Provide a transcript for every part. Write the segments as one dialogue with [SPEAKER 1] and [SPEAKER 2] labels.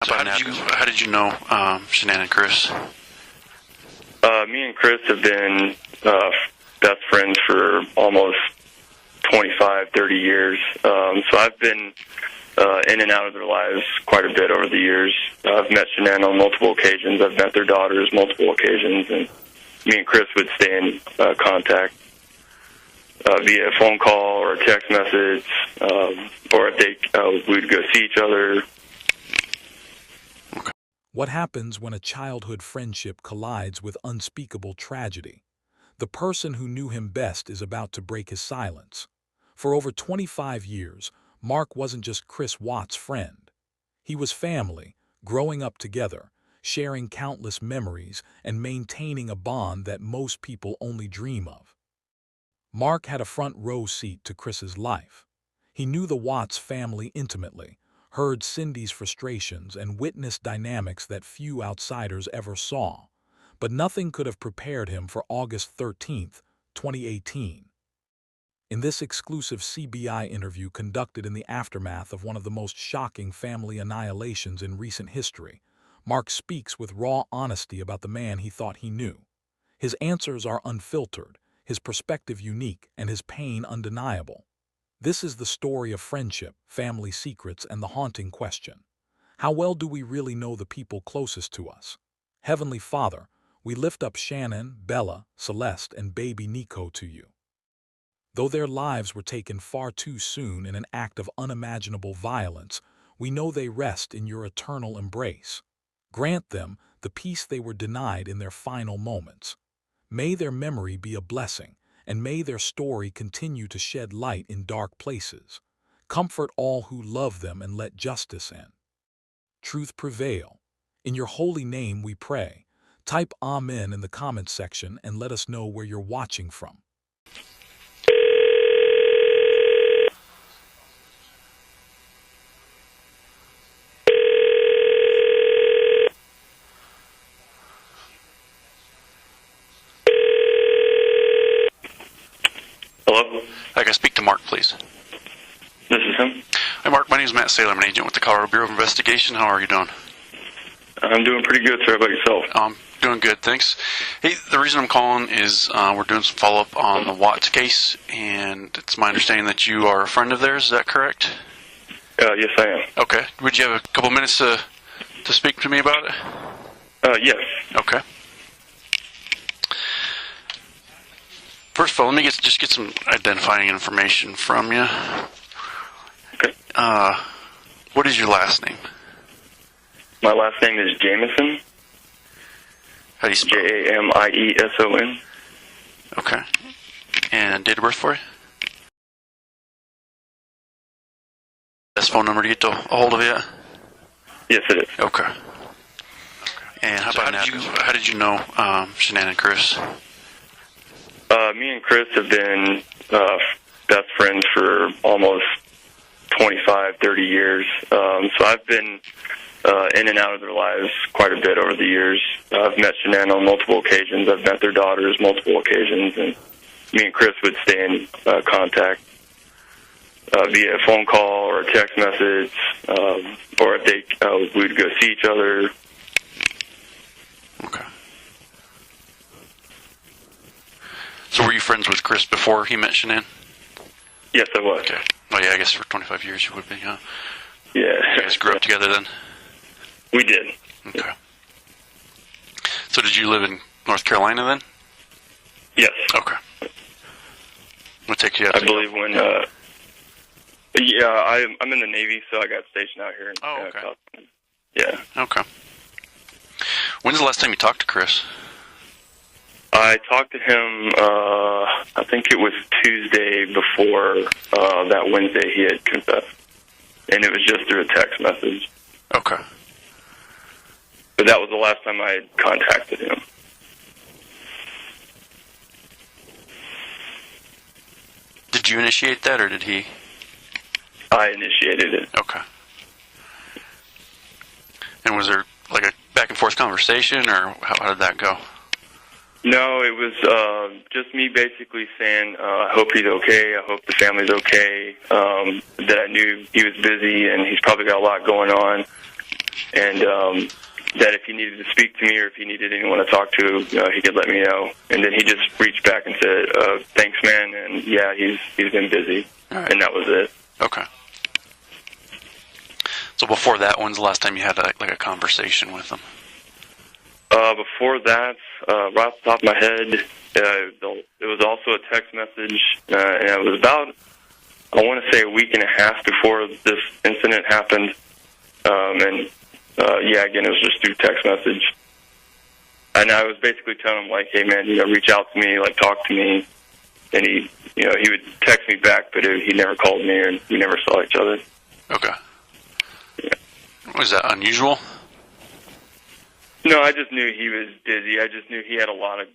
[SPEAKER 1] So how did you know Shanann and Chris?
[SPEAKER 2] Me and Chris have been best friends for almost 25, 30 years. So I've been in and out of their lives quite a bit over the years. I've met Shanann on multiple occasions. I've met their daughters multiple occasions, and me and Chris would stay in contact via phone call or text message, or if we would go see each other.
[SPEAKER 3] What happens when a childhood friendship collides with unspeakable tragedy? The person who knew him best is about to break his silence. For over 25 years, Mark wasn't just Chris Watts' friend. He was family, growing up together, sharing countless memories, and maintaining a bond that most people only dream of. Mark had a front row seat to Chris's life. He knew the Watts family intimately, heard Cindy's frustrations, and witnessed dynamics that few outsiders ever saw. But nothing could have prepared him for August 13, 2018. In this exclusive CBI interview conducted in the aftermath of one of the most shocking family annihilations in recent history, Mark speaks with raw honesty about the man he thought he knew. His answers are unfiltered, his perspective unique, and his pain undeniable. This is the story of friendship, family secrets, and the haunting question: how well do we really know the people closest to us? Heavenly Father, we lift up Shanann, Bella, Celeste, and baby Nico to you. Though their lives were taken far too soon in an act of unimaginable violence, we know they rest in your eternal embrace. Grant them the peace they were denied in their final moments. May their memory be a blessing, and may their story continue to shed light in dark places. Comfort all who love them and let justice and truth prevail. In your holy name we pray. Type Amen in the comments section and let us know where you're watching from.
[SPEAKER 2] Hello?
[SPEAKER 1] I can speak to Mark, please.
[SPEAKER 2] This is him.
[SPEAKER 1] Hi, Mark. My name is Matt Saylor. I'm an agent with the Colorado Bureau of Investigation. How are you doing?
[SPEAKER 2] I'm doing pretty good, sir. How about yourself?
[SPEAKER 1] Doing good, thanks. Hey, the reason I'm calling is we're doing some follow-up on the Watts case, and it's my understanding that you are a friend of theirs. Is that correct?
[SPEAKER 2] Yes, I am.
[SPEAKER 1] Okay. Would you have a couple minutes to speak to me about it?
[SPEAKER 2] Yes.
[SPEAKER 1] Okay. First of all, let me just get some identifying information from you.
[SPEAKER 2] Okay.
[SPEAKER 1] What is your last name?
[SPEAKER 2] My last name is Jamieson.
[SPEAKER 1] How do you spell it?
[SPEAKER 2] Jamieson.
[SPEAKER 1] Okay. And date of birth for you? Best phone number to get a hold of you?
[SPEAKER 2] Yes, it is.
[SPEAKER 1] Okay. And how did you know Shanann and Chris?
[SPEAKER 2] Me and Chris have been best friends for almost 25, 30 years. So I've been in and out of their lives quite a bit over the years. I've met Shanann on multiple occasions. I've met their daughters multiple occasions, and me and Chris would stay in contact via phone call or text message, or if we would go see each other.
[SPEAKER 1] Okay. So were you friends with Chris before he met Shanann?
[SPEAKER 2] Yes, I was.
[SPEAKER 1] Okay. Oh, yeah, I guess for 25 years you would be, huh?
[SPEAKER 2] Yeah.
[SPEAKER 1] You guys grew up together then?
[SPEAKER 2] We did.
[SPEAKER 1] Okay. Yeah. So did you live in North Carolina then?
[SPEAKER 2] Yes.
[SPEAKER 1] Okay. What take you out?
[SPEAKER 2] I believe when, I'm in the Navy, so I got stationed out here in
[SPEAKER 1] okay.
[SPEAKER 2] Yeah.
[SPEAKER 1] Okay. When's the last time you talked to Chris?
[SPEAKER 2] I talked to him, I think it was Tuesday before that Wednesday he had confessed. And it was just through a text message.
[SPEAKER 1] Okay.
[SPEAKER 2] But that was the last time I had contacted him.
[SPEAKER 1] Did you initiate that, or did he?
[SPEAKER 2] I initiated it.
[SPEAKER 1] Okay. And was there like a back and forth conversation, or how did that go?
[SPEAKER 2] No, it was just me basically saying, I hope he's okay, I hope the family's okay, that I knew he was busy and he's probably got a lot going on. and that if he needed to speak to me or if he needed anyone to talk to, he could let me know. And then he just reached back and said, "Thanks, man." And yeah, he's been busy, and that was it.
[SPEAKER 1] Okay. So before that, when's the last time you had a conversation with him?
[SPEAKER 2] Before that, right off the top of my head, it was also a text message, and it was about, I want to say, a week and a half before this incident happened. Again, it was just through text message. And I was basically telling him, like, "Hey, man, reach out to me, like, talk to me." And he would text me back, but he never called me, and we never saw each other.
[SPEAKER 1] Okay.
[SPEAKER 2] Yeah.
[SPEAKER 1] Was that unusual?
[SPEAKER 2] No, I just knew he was busy. I just knew he had a lot of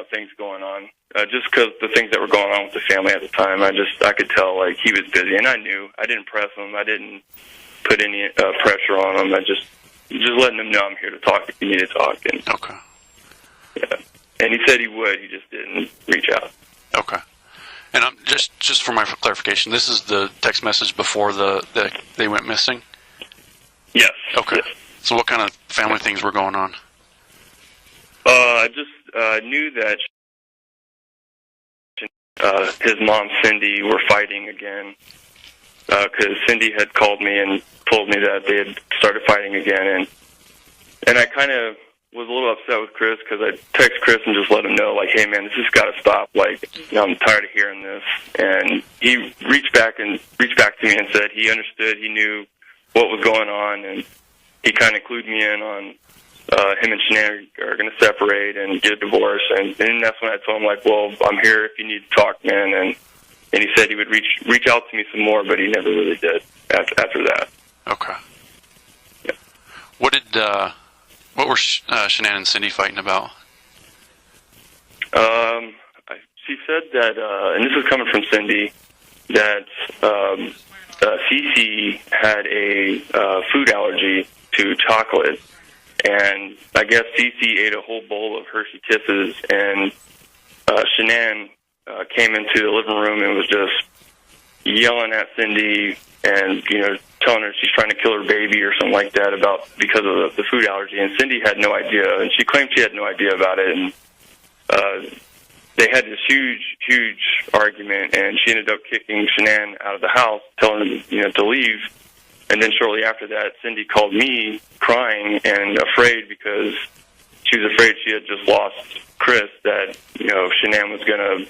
[SPEAKER 2] things going on. Just because the things that were going on with the family at the time, I could tell, like, he was busy, and I knew. I didn't press him. I didn't put any pressure on him. I just letting him know I'm here to talk if you need to talk. And,
[SPEAKER 1] okay.
[SPEAKER 2] Yeah. And he said he would. He just didn't reach out.
[SPEAKER 1] Okay. And just for my clarification, this is the text message before they went missing?
[SPEAKER 2] Yes.
[SPEAKER 1] Okay.
[SPEAKER 2] Yes.
[SPEAKER 1] So what kind of family things were going on?
[SPEAKER 2] I just knew that his mom, Cindy, were fighting again, because Cindy had called me and told me that they had started fighting again, and I kind of was a little upset with Chris, because I text Chris and just let him know, like, "Hey, man, this has got to stop. Like, I'm tired of hearing this." And he reached back to me and said he understood, he knew what was going on, and he kind of clued me in on him and Shanann are going to separate and get a divorce. And that's when I told him, like, "Well, I'm here if you need to talk, man." And he said he would reach out to me some more, but he never really did after that.
[SPEAKER 1] Okay.
[SPEAKER 2] Yeah.
[SPEAKER 1] What were Shanann and Cindy fighting about?
[SPEAKER 2] She said that, and this is coming from Cindy, that Cece had a food allergy to chocolate, and I guess Cece ate a whole bowl of Hershey Kisses, and Shanann came into the living room and was just yelling at Cindy and, telling her she's trying to kill her baby or something like that because of the food allergy. And Cindy had no idea, and she claimed she had no idea about it. And they had this huge argument, and she ended up kicking Shanann out of the house, telling her to leave. And then shortly after that, Cindy called me crying and afraid, because she was afraid she had just lost Chris, that Shanann was going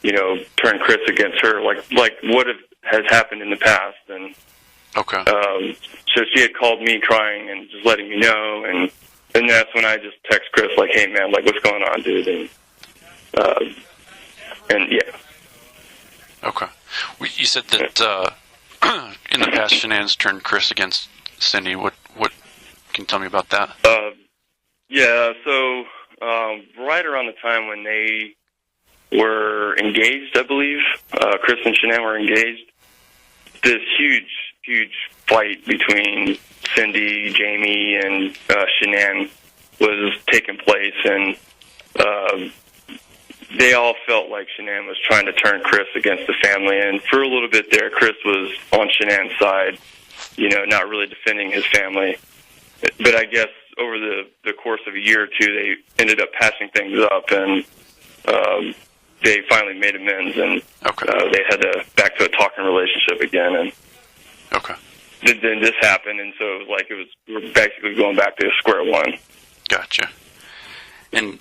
[SPEAKER 2] to turn Chris against her, like what has happened in the past. And
[SPEAKER 1] okay.
[SPEAKER 2] So she had called me crying and just letting me know, and that's when I just text Chris, like, "Hey, man, like, what's going on, dude?" And yeah.
[SPEAKER 1] Okay. You said that in the past Shanann's turned Chris against Cindy. What can you tell me about that?
[SPEAKER 2] Yeah, so right around the time when they were engaged, I believe, Chris and Shanann were engaged, this huge fight between Cindy, Jamie, and Shanann was taking place, and they all felt like Shanann was trying to turn Chris against the family. And for a little bit there, Chris was on Shanann's side, not really defending his family. But I guess over the course of a year or two, they ended up patching things up, and they finally made amends, and they had back to a talking relationship again. And
[SPEAKER 1] okay.
[SPEAKER 2] Then this happened, and so it was we're basically going back to square one.
[SPEAKER 1] Gotcha. And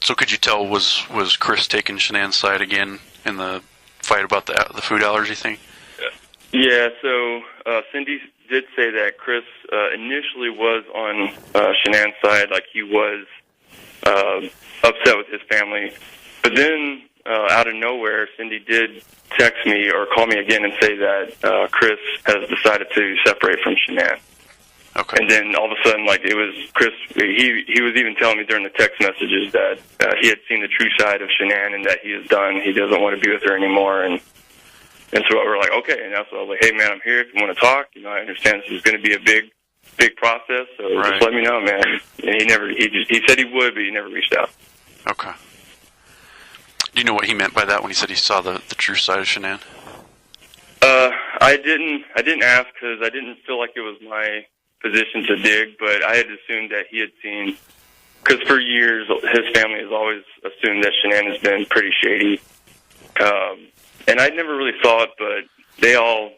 [SPEAKER 1] so could you tell, was Chris taking Shanann's side again in the fight about the food allergy thing?
[SPEAKER 2] Yeah, so Cindy did say that Chris initially was on Shanann's side, like he was upset with his family. But then, out of nowhere, Cindy did text me or call me again and say that Chris has decided to separate from Shanann.
[SPEAKER 1] Okay.
[SPEAKER 2] And then all of a sudden, like, it was Chris, he was even telling me during the text messages that he had seen the true side of Shanann and that he is done. He doesn't want to be with her anymore. And so we were like, okay. And that's what I was like, "Hey, man, I'm here if you want to talk. I understand this is going to be a big process, so just let me know, man." And he said he would, but he never reached out.
[SPEAKER 1] Okay. Do you know what he meant by that when he said he saw the true side of Shanann?
[SPEAKER 2] I didn't ask, because I didn't feel like it was my position to dig, but I had assumed that he had seen, because for years his family has always assumed that Shanann has been pretty shady. And I never really saw it, but they all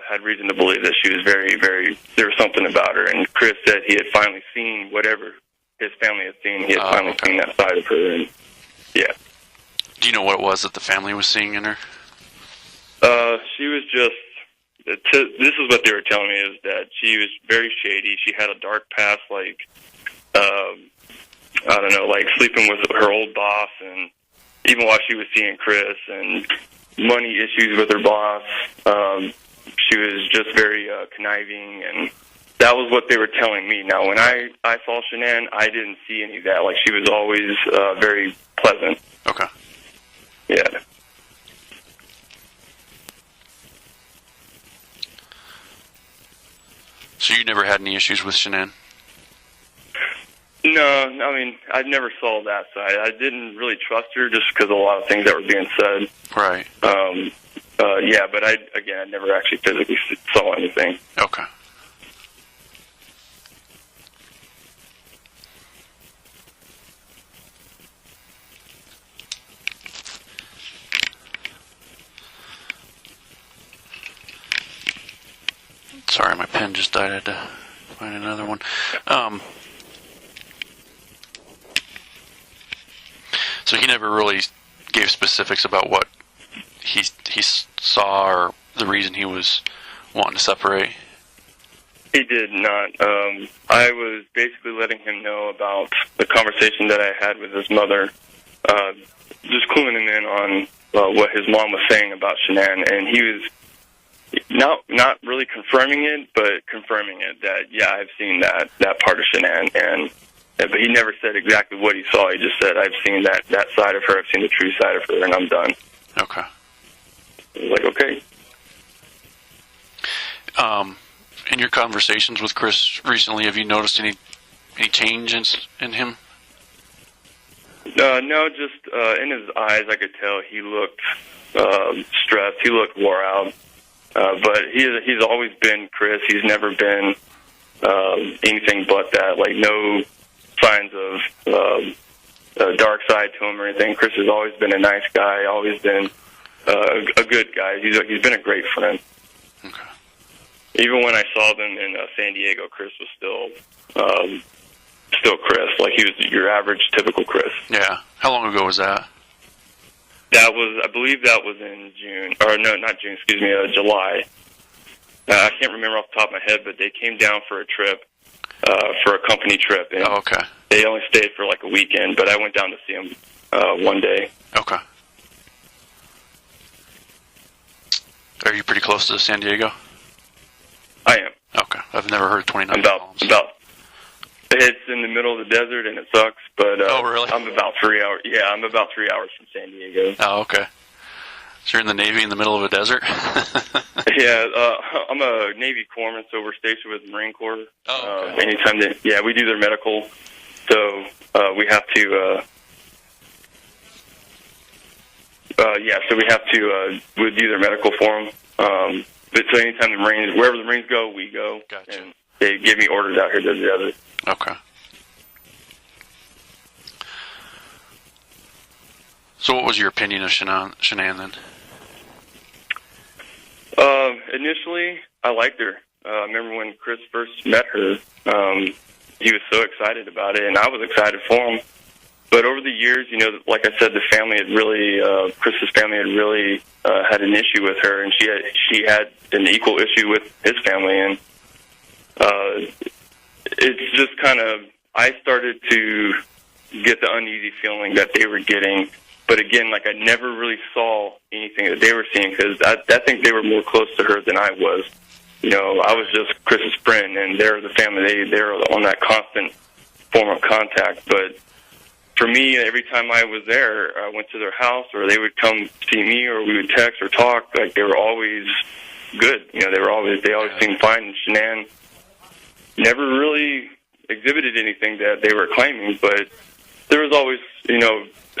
[SPEAKER 2] had reason to believe that she was very, very, there was something about her. And Chris said he had finally seen whatever his family had seen. He had finally seen that side of her. And yeah.
[SPEAKER 1] Do you know what it was that the family was seeing in her?
[SPEAKER 2] She was just, this is what they were telling me, is that she was very shady. She had a dark past, like, I don't know, like sleeping with her old boss, and even while she was seeing Chris, and money issues with her boss. She was just very conniving, and that was what they were telling me. Now, when I saw Shanann, I didn't see any of that. Like, she was always very pleasant.
[SPEAKER 1] Okay.
[SPEAKER 2] Yeah.
[SPEAKER 1] So you never had any issues with Shanann?
[SPEAKER 2] No, I mean, I never saw that side. I didn't really trust her just because of a lot of things that were being said.
[SPEAKER 1] Right.
[SPEAKER 2] Yeah, but I never actually physically saw anything.
[SPEAKER 1] Okay. Sorry, my pen just died. I had to find another one. So he never really gave specifics about what he saw or the reason he was wanting to separate?
[SPEAKER 2] He did not. I was basically letting him know about the conversation that I had with his mother, just cluing him in on what his mom was saying about Shanann, and he was not really confirming it, but confirming it that, yeah, I've seen that part of Shanann, but he never said exactly what he saw. He just said, I've seen that side of her, I've seen the true side of her, and I'm done.
[SPEAKER 1] Okay.
[SPEAKER 2] I was like, okay.
[SPEAKER 1] In your conversations with Chris recently, have you noticed any change in him?
[SPEAKER 2] No, just in his eyes, I could tell he looked stressed. He looked wore out. But he's always been Chris. He's never been anything but that. Like, no signs of a dark side to him or anything. Chris has always been a nice guy. Always been a good guy. He's been a great friend.
[SPEAKER 1] Okay.
[SPEAKER 2] Even when I saw them in San Diego, Chris was still Chris. Like, he was your average, typical Chris.
[SPEAKER 1] Yeah. How long ago was that?
[SPEAKER 2] I believe that was in June, or no, not June, excuse me, July. I can't remember off the top of my head, but they came down for a trip, for a company trip. And
[SPEAKER 1] okay.
[SPEAKER 2] They only stayed for like a weekend, but I went down to see them one day.
[SPEAKER 1] Okay. Are you pretty close to San Diego?
[SPEAKER 2] I am.
[SPEAKER 1] Okay. I've never heard 29
[SPEAKER 2] About. It's in the middle of the desert, and it sucks, but
[SPEAKER 1] oh, really?
[SPEAKER 2] I'm about 3 hours. Yeah, I'm about 3 hours from San Diego.
[SPEAKER 1] Oh, okay. So you're in the Navy in the middle of a desert?
[SPEAKER 2] Yeah, I'm a Navy corpsman, so we're stationed with the Marine Corps.
[SPEAKER 1] Oh, okay.
[SPEAKER 2] Anytime we do their medical, so we have to. We do their medical for them. But so anytime wherever the Marines go, we go.
[SPEAKER 1] Gotcha.
[SPEAKER 2] And they give me orders out here to the other.
[SPEAKER 1] Okay. So what was your opinion of Shanann then?
[SPEAKER 2] Initially, I liked her. I remember when Chris first met her, he was so excited about it, and I was excited for him. But over the years, like I said, the family had really, Chris's family had really had an issue with her, and she had an equal issue with his family, and it's just kind of, I started to get the uneasy feeling that they were getting. But again, like, I never really saw anything that they were seeing, because I think they were more close to her than I was. I was just Chris's friend, and they're the family. They're on that constant form of contact. But for me, every time I was there, I went to their house, or they would come see me, or we would text or talk. Like, they were always good. They always seemed fine. And Shanann never really exhibited anything that they were claiming, but there was always,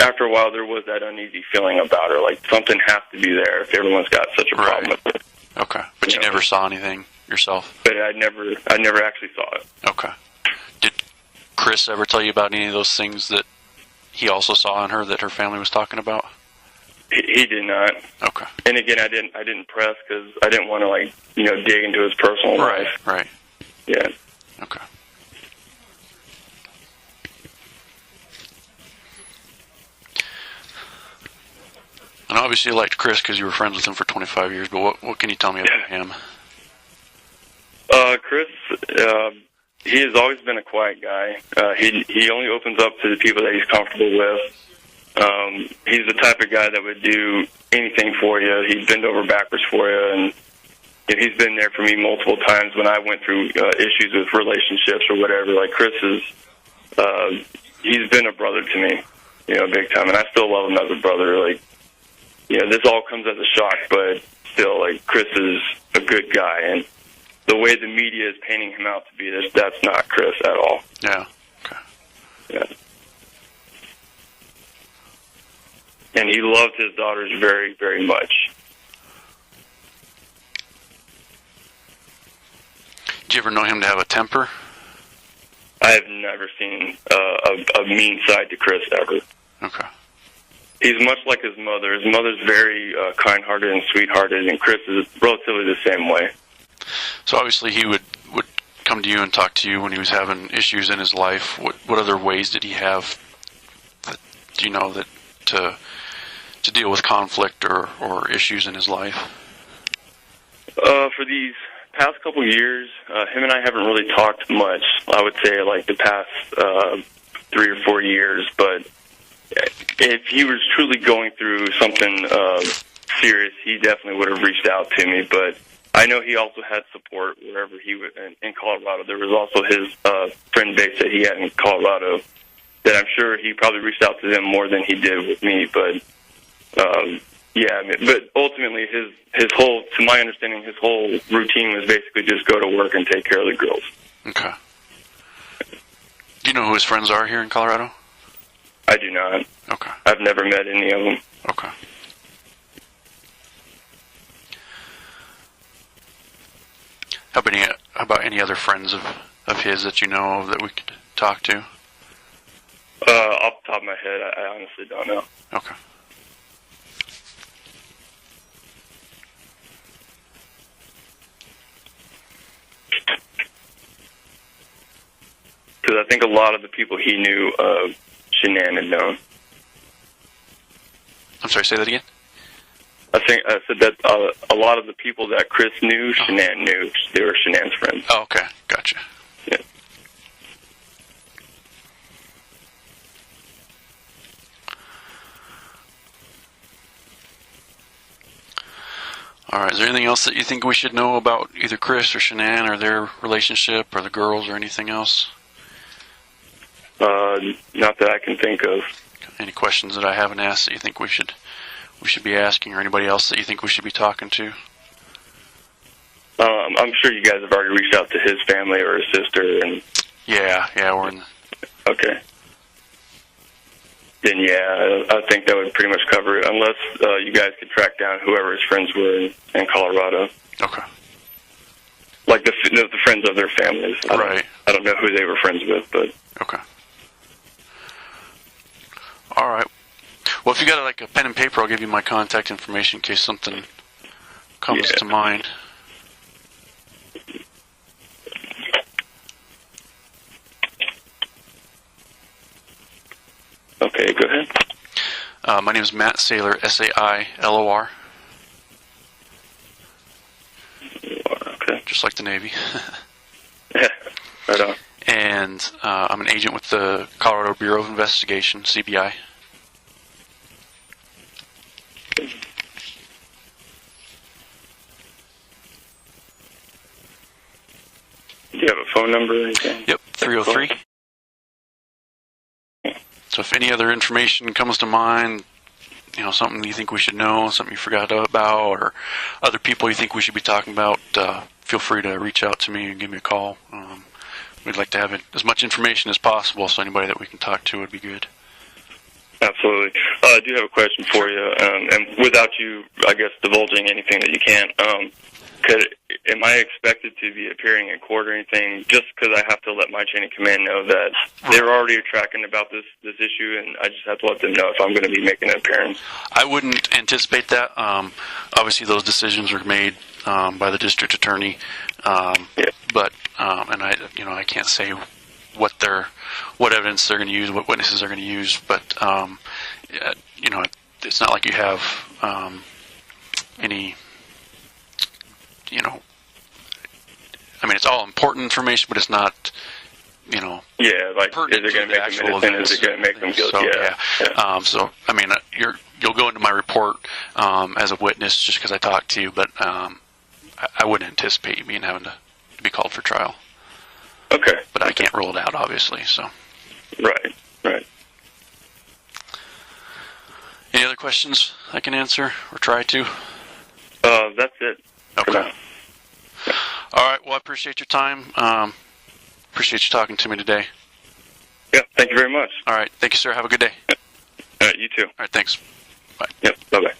[SPEAKER 2] after a while, there was that uneasy feeling about her, like something has to be there if everyone's got such a problem with her.
[SPEAKER 1] Okay, but you never saw anything yourself?
[SPEAKER 2] But I never actually saw it.
[SPEAKER 1] Okay. Did Chris ever tell you about any of those things that he also saw in her that her family was talking about?
[SPEAKER 2] He did not.
[SPEAKER 1] Okay.
[SPEAKER 2] And again, I didn't press because I didn't want to dig into his personal life.
[SPEAKER 1] Right.
[SPEAKER 2] Yeah.
[SPEAKER 1] Okay. And obviously you liked Chris because you were friends with him for 25 years, but what can you tell me about him?
[SPEAKER 2] Chris, he has always been a quiet guy. He only opens up to the people that he's comfortable with. He's the type of guy that would do anything for you. He'd bend over backwards for you, and he's been there for me multiple times when I went through issues with relationships or whatever. Like Chris he's been a brother to me, big time, and I still love him as a brother. This all comes as a shock, but still, Chris is a good guy, and the way the media is painting him out to be this, that's not Chris at all.
[SPEAKER 1] Yeah. Okay.
[SPEAKER 2] Yeah. And he loved his daughters very, very much.
[SPEAKER 1] Did you ever know him to have a temper?
[SPEAKER 2] I have never seen a mean side to Chris ever.
[SPEAKER 1] Okay.
[SPEAKER 2] He's much like his mother. His mother's very kind-hearted and sweethearted, and Chris is relatively the same way.
[SPEAKER 1] So obviously he would come to you and talk to you when he was having issues in his life. What other ways did he have that, that to deal with conflict or issues in his life?
[SPEAKER 2] For these past couple years, him and I haven't really talked much. I would say the past 3 or 4 years, but if he was truly going through something serious, he definitely would have reached out to me. But I know he also had support wherever he was in Colorado. There was also his friend base that he had in Colorado that I'm sure he probably reached out to them more than he did with me. But but ultimately his whole, to my understanding, his whole routine was basically just go to work and take care of the girls.
[SPEAKER 1] Okay. Do you know who his friends are here in Colorado?
[SPEAKER 2] I do not.
[SPEAKER 1] Okay.
[SPEAKER 2] I've never met any of them.
[SPEAKER 1] Okay. How about any other friends of his that you know of that we could talk to?
[SPEAKER 2] Off the top of my head, I honestly don't know.
[SPEAKER 1] Okay.
[SPEAKER 2] Because I think a lot of the people he knew, Shanann had known.
[SPEAKER 1] I'm sorry, say that again?
[SPEAKER 2] I said that a lot of the people that Chris knew, Shanann knew. They were Shanann's friends.
[SPEAKER 1] Oh, okay. Gotcha.
[SPEAKER 2] Yeah.
[SPEAKER 1] All right. Is there anything else that you think we should know about either Chris or Shanann or their relationship or the girls or anything else?
[SPEAKER 2] Not that I can think of.
[SPEAKER 1] Any questions that I haven't asked that you think we should be asking, or anybody else that you think we should be talking to?
[SPEAKER 2] I'm sure you guys have already reached out to his family or his sister. And
[SPEAKER 1] Yeah, we're in.
[SPEAKER 2] Okay. Then I think that would pretty much cover it, unless you guys could track down whoever his friends were in Colorado.
[SPEAKER 1] Okay.
[SPEAKER 2] Like the friends of their families.
[SPEAKER 1] Right.
[SPEAKER 2] I don't know who they were friends with, but...
[SPEAKER 1] Okay. All right. Well, if you got a pen and paper, I'll give you my contact information in case something comes to mind.
[SPEAKER 2] Okay, go ahead.
[SPEAKER 1] My name is Matt Saylor, Sailor.
[SPEAKER 2] Okay.
[SPEAKER 1] Just like the Navy.
[SPEAKER 2] Yeah, right on.
[SPEAKER 1] And I'm an agent with the Colorado Bureau of Investigation, CBI.
[SPEAKER 2] Do you have a phone number or anything?
[SPEAKER 1] Yep, 303. So if any other information comes to mind, something you think we should know, something you forgot about, or other people you think we should be talking about, feel free to reach out to me and give me a call. We'd like to have as much information as possible, so anybody that we can talk to would be good.
[SPEAKER 2] Absolutely. I do have a question for you, and without you, I guess, divulging anything that you can't. am I expected to be appearing in court or anything? Just because I have to let my chain of command know that they're already tracking about this issue, and I just have to let them know if I'm going to be making an appearance.
[SPEAKER 1] I wouldn't anticipate that. Obviously, those decisions are made by the district attorney, but and I can't say what evidence they're going to use, what witnesses they're going to use, but it's not like you have any. I mean, it's all important information, but it's not, like, is it going to make them innocent? Is it going to make them guilty? So, so, I mean, you'll go into my report as a witness just because I talked to you, but I wouldn't anticipate you having to be called for trial.
[SPEAKER 2] Okay.
[SPEAKER 1] But I can't rule it out, obviously, so.
[SPEAKER 2] Right.
[SPEAKER 1] Any other questions I can answer or try to?
[SPEAKER 2] That's it.
[SPEAKER 1] Okay. All right. Well, I appreciate your time. Appreciate you talking to me today.
[SPEAKER 2] Yeah. Thank you very much.
[SPEAKER 1] All right. Thank you, sir. Have a good day.
[SPEAKER 2] All right. You too.
[SPEAKER 1] All right. Thanks. Bye.
[SPEAKER 2] Yep. Bye-bye.